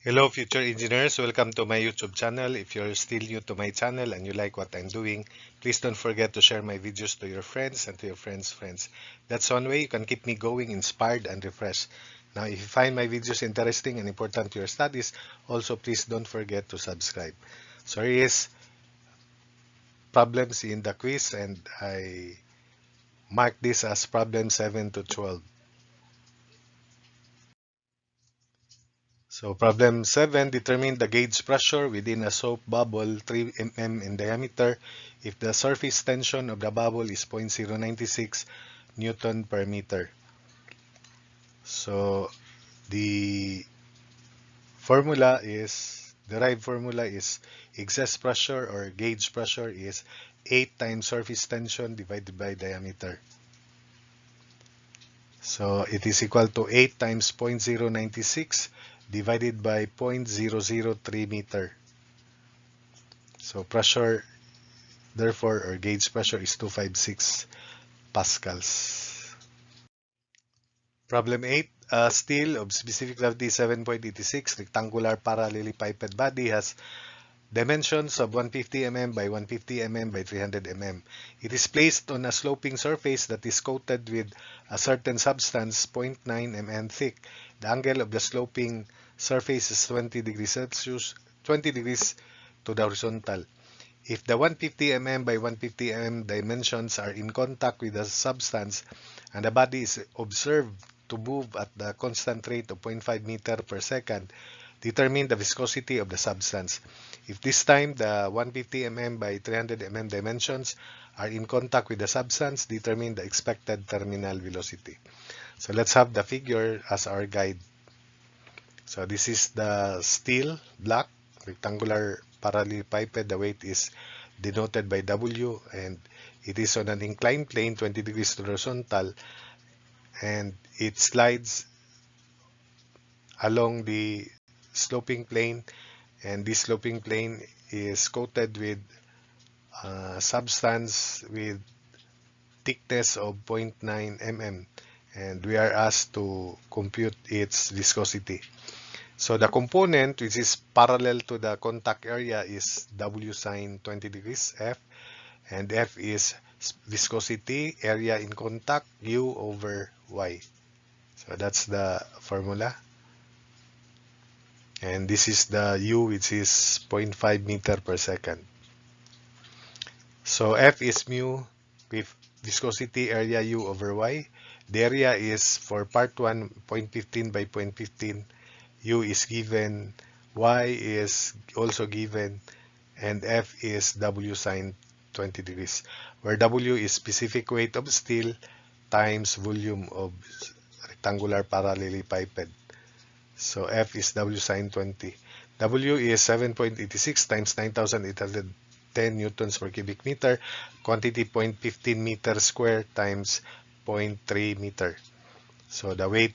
Hello future engineers, welcome to my YouTube channel. If you're still new to my channel and you like what I'm doing, please don't forget to share my videos to your friends and to your friends' friends. That's one way you can keep me going, inspired and refreshed. Now if you find my videos interesting and important to your studies, also please don't forget to subscribe. So here is problems in the quiz and I mark this as problem 7 to 12. So problem 7, determine the gauge pressure within a soap bubble 3 mm in diameter if the surface tension of the bubble is 0.096 Newton per meter. So the derived formula is excess pressure or gauge pressure is 8 times surface tension divided by diameter. So it is equal to 8 times 0.096 divided by 0.003 meter. So pressure, therefore, or gauge pressure is 256 pascals. Problem 8. A steel of specific gravity 7.86 rectangular parallelepiped body has dimensions of 150 mm by 150 mm by 300 mm. It is placed on a sloping surface that is coated with a certain substance 0.9 mm thick. The angle of the sloping surface is 20 degrees Celsius, 20 degrees to the horizontal. If the 150 mm by 150 mm dimensions are in contact with the substance and the body is observed to move at the constant rate of 0.5 meter per second, determine the viscosity of the substance. If this time the 150 mm by 300 mm dimensions are in contact with the substance, determine the expected terminal velocity. So let's have the figure as our guide. So this is the steel block, rectangular parallelepiped. The weight is denoted by W and it is on an inclined plane 20 degrees to the horizontal and it slides along the sloping plane, and this sloping plane is coated with substance with thickness of 0.9 mm, and we are asked to compute its viscosity. So the component which is parallel to the contact area is W sine 20 degrees F, and F is viscosity, area in contact, U over Y. So that's the formula. And this is the U, which is 0.5 meter per second. So F is mu with viscosity area U over Y. The area is for part 1, 0.15 by 0.15. U is given, Y is also given, and F is W sine 20 degrees, where W is specific weight of steel times volume of rectangular parallelepiped. So F is W sine 20. W is 7.86 times 9,810 newtons per cubic meter. Quantity 0.15 meter square times 0.3 meter. So the weight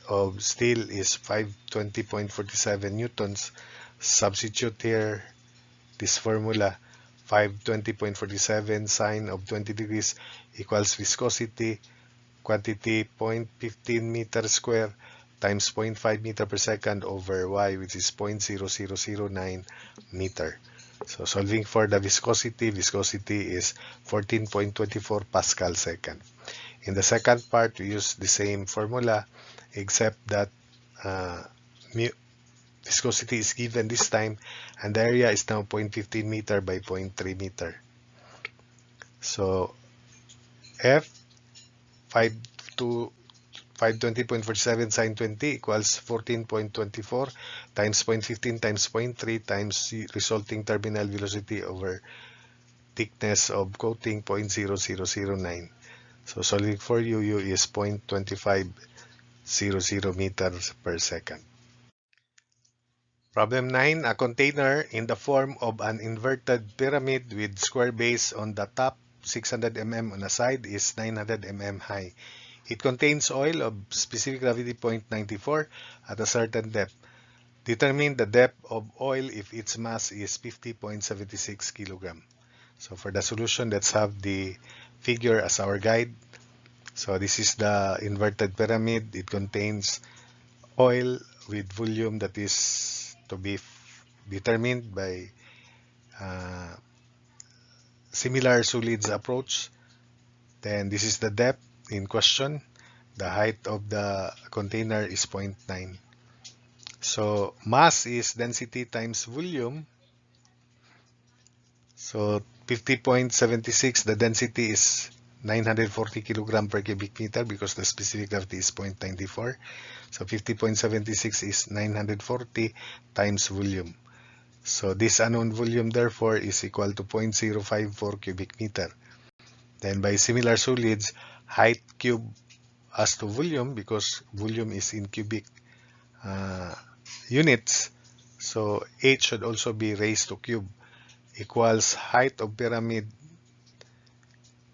of steel is 520.47 newtons. Substitute here this formula. 520.47 sine of 20 degrees equals viscosity, quantity 0.15 meter square times 0.5 meter per second over y, which is 0.0009 meter. So solving for the viscosity, viscosity is 14.24 pascal second. In the second part, we use the same formula, except that uh, viscosity is given this time, and the area is now 0.15 meter by 0.3 meter. So F 5 to 520.47 sine 20 equals 14.24 times 0.15 times 0.3 times resulting terminal velocity over thickness of coating 0.0009. So solving for U is 0.2500 meters per second. Problem 9. A container in the form of an inverted pyramid with square base on the top, 600 mm on the side is 900 mm high. It contains oil of specific gravity 0.94 at a certain depth. Determine the depth of oil if its mass is 50.76 kg. So for the solution, let's have the figure as our guide. So this is the inverted pyramid. It contains oil with volume that is to be determined by similar solids approach. Then this is the depth in question. The height of the container is 0.9. So mass is density times volume. So 50.76, the density is 940 kilogram per cubic meter because the specific gravity is 0.94. So 50.76 is 940 times volume. So this unknown volume therefore is equal to 0.054 cubic meter. Then by similar solids, height cube as to volume, because volume is in cubic units, so h should also be raised to cube, equals height of pyramid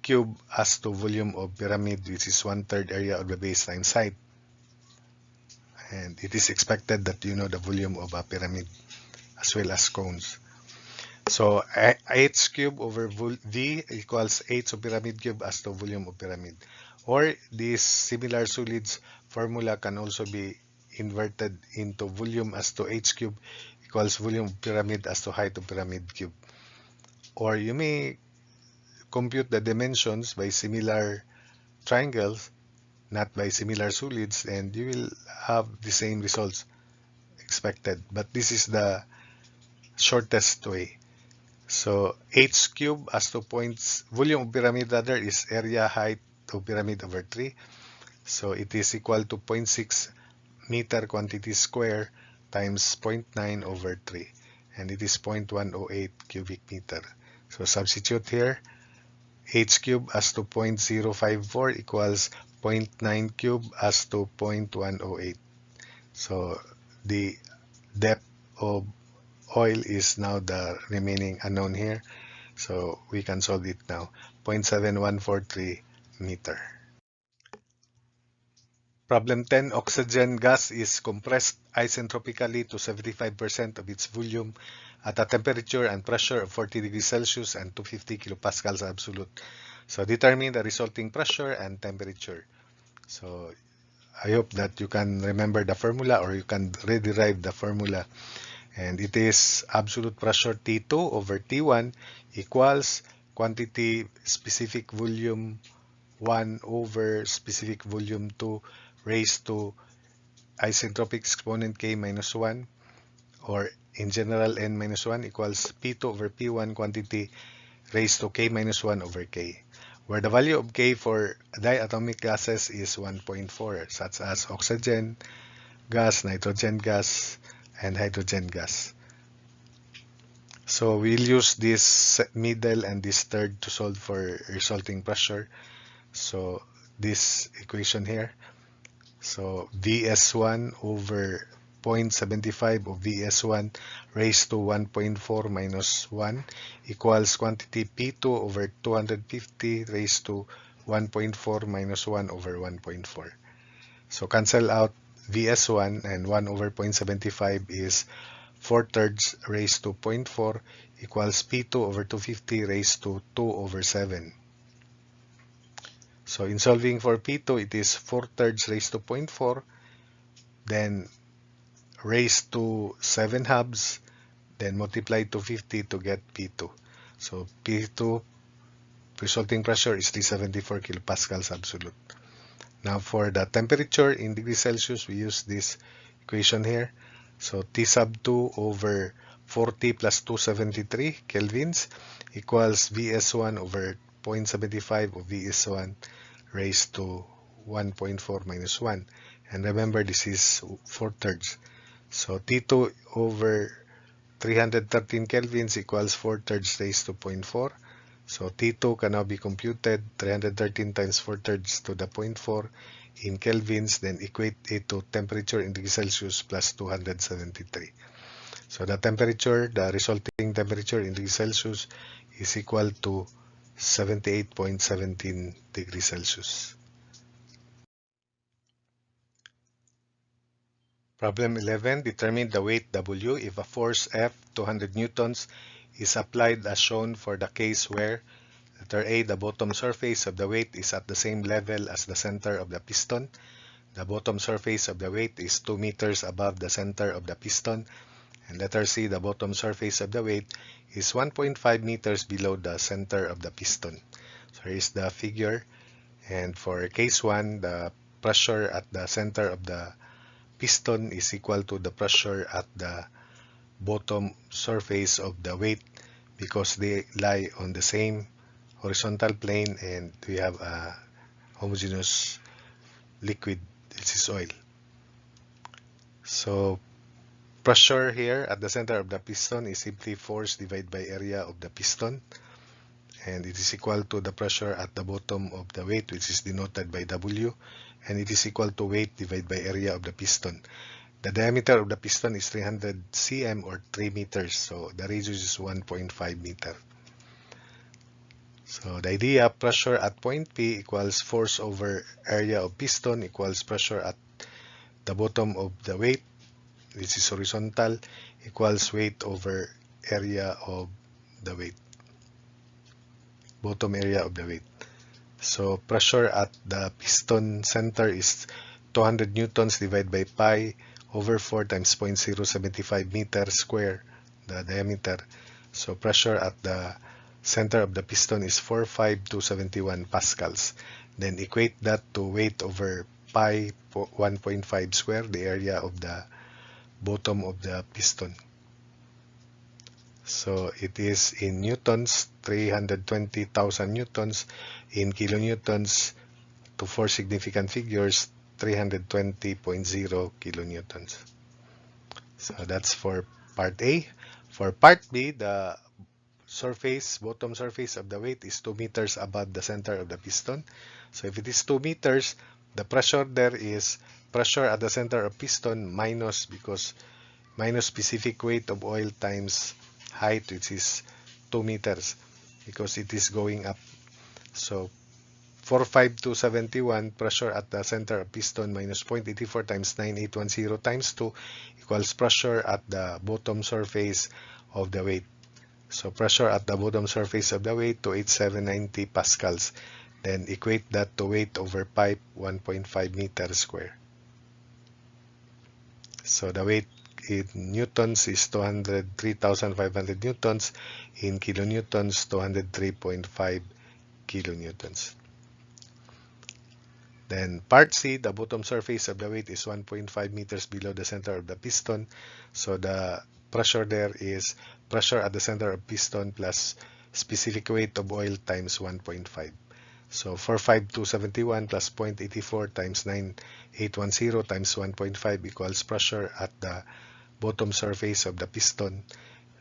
cube as to volume of pyramid, which is 1/3 area of the base times height. And it is expected that you know the volume of a pyramid as well as cones. So h cube over v equals h of pyramid cube as to volume of pyramid. Or this similar solids formula can also be inverted into volume as to h cube equals volume of pyramid as to height of pyramid cube. Or you may compute the dimensions by similar triangles, not by similar solids, and you will have the same results expected. But this is the shortest way. So h cube as to points, volume of pyramid rather, is area height of pyramid over 3. So it is equal to 0.6 meter quantity square times 0.9 over 3. And it is 0.108 cubic meter. So substitute here. H cube as to 0.054 equals 0.9 cube as to 0.108. So the depth of oil is now the remaining unknown here. So we can solve it now. 0.7143 meter. Problem 10. Oxygen gas is compressed isentropically to 75% of its volume at a temperature and pressure of 40 degrees Celsius and 250 kilopascals absolute. So determine the resulting pressure and temperature. So I hope that you can remember the formula, or you can rederive the formula. And it is absolute pressure T2 over T1 equals quantity specific volume 1 over specific volume 2 raised to isentropic exponent k minus 1, or in general n minus 1, equals P2 over P1 quantity raised to k minus 1 over k, where the value of k for diatomic gases is 1.4, such as oxygen gas, nitrogen gas, and hydrogen gas. So we'll use this middle and this third to solve for resulting pressure. So this equation here, so Vs1 over 0.75 of Vs1 raised to 1.4 minus 1 equals quantity P2 over 250 raised to 1.4 minus 1 over 1.4. So cancel out Vs1, and 1 over 0.75 is 4/3 raised to 0.4 equals P2 over 250 raised to 2 over 7. So in solving for P2, it is 4/3 raised to 0.4, then raised to 7 halves, then multiply to 50 to get P2. So P2 resulting pressure is 374 kilopascals absolute. Now for the temperature in degrees Celsius, we use this equation here. So T sub 2 over 40 plus 273 kelvins equals Vs1 over 0.75 of Vs1 raised to 1.4 minus 1. And remember, this is 4/3. So T2 over 313 kelvins equals 4/3 raised to 0.4. So T2 can now be computed, 313 times 4/3 to the 0.4 in kelvins, then equate it to temperature in degrees Celsius plus 273. So the temperature, the resulting temperature in degrees Celsius is equal to 78.17 degrees Celsius. Problem 11. Determine the weight W if a force F, 200 newtons, is applied as shown for the case where letter A, the bottom surface of the weight is at the same level as the center of the piston. The bottom surface of the weight is 2 meters above the center of the piston, And letter C, the bottom surface of the weight is 1.5 meters below the center of the piston. So here's the figure. And for case 1, the pressure at the center of the piston is equal to the pressure at the bottom surface of the weight because they lie on the same horizontal plane and we have a homogeneous liquid, this is oil. So pressure here at the center of the piston is simply force divided by area of the piston, and it is equal to the pressure at the bottom of the weight, which is denoted by W, and it is equal to weight divided by area of the piston. The diameter of the piston is 300 cm or 3 meters, so the radius is 1.5 meter. So the idea, pressure at point P equals force over area of piston equals pressure at the bottom of the weight, which is horizontal, equals weight over area of the weight, bottom area of the weight. So pressure at the piston center is 200 newtons divided by pi over 4 times 0.075 meter square, the diameter. So pressure at the center of the piston is 45271 pascals. Then equate that to weight over pi 1.5 square, the area of the bottom of the piston. So it is in newtons, 320,000 newtons, in kilonewtons, to 4 significant figures, 320.0 kilonewtons. So that's for part A. For part B, the bottom surface of the weight is 2 meters above the center of the piston. So if it is 2 meters, the pressure there is pressure at the center of piston minus specific weight of oil times height, which is 2 meters because it is going up. So 45271 pressure at the center of piston minus 0.84 times 9810 times 2 equals pressure at the bottom surface of the weight. So pressure at the bottom surface of the weight, 28790 pascals. Then equate that to weight over pipe, 1.5 meters square. So the weight in newtons is 203,500 newtons. In kilonewtons, 203.5 kilonewtons. Then part C, the bottom surface of the weight is 1.5 meters below the center of the piston. So the pressure there is pressure at the center of piston plus specific weight of oil times 1.5. So 45271 plus 0.84 times 9810 times 1.5 equals pressure at the bottom surface of the piston,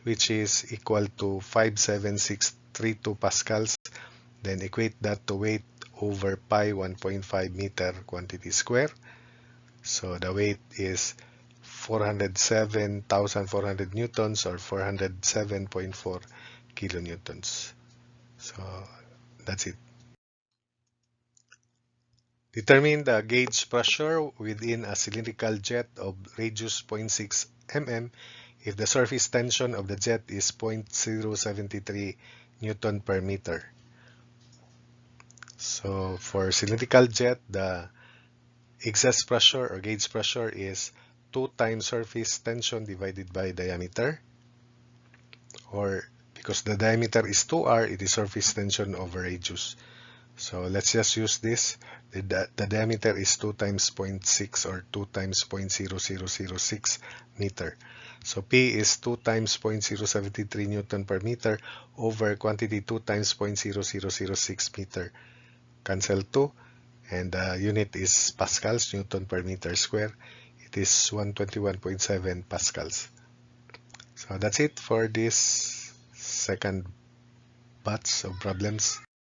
which is equal to 57632 pascals. Then equate that to weight over pi 1.5 meter quantity square. So the weight is 407,400 newtons or 407.4 kilonewtons. So that's it. Determine the gauge pressure within a cylindrical jet of radius 0.6 mm if the surface tension of the jet is 0.073 Newton per meter. So for cylindrical jet, the exhaust pressure or gauge pressure is 2 times surface tension divided by diameter, or because the diameter is 2r, it is surface tension over radius. So let's just use this. The diameter is 2 times 0.6 or 2 times 0.0006 meter. So P is 2 times 0.073 Newton per meter over quantity 2 times 0.0006 meter. Cancel 2. And the unit is pascals, Newton per meter square. It is 121.7 pascals. So that's it for this second batch of problems.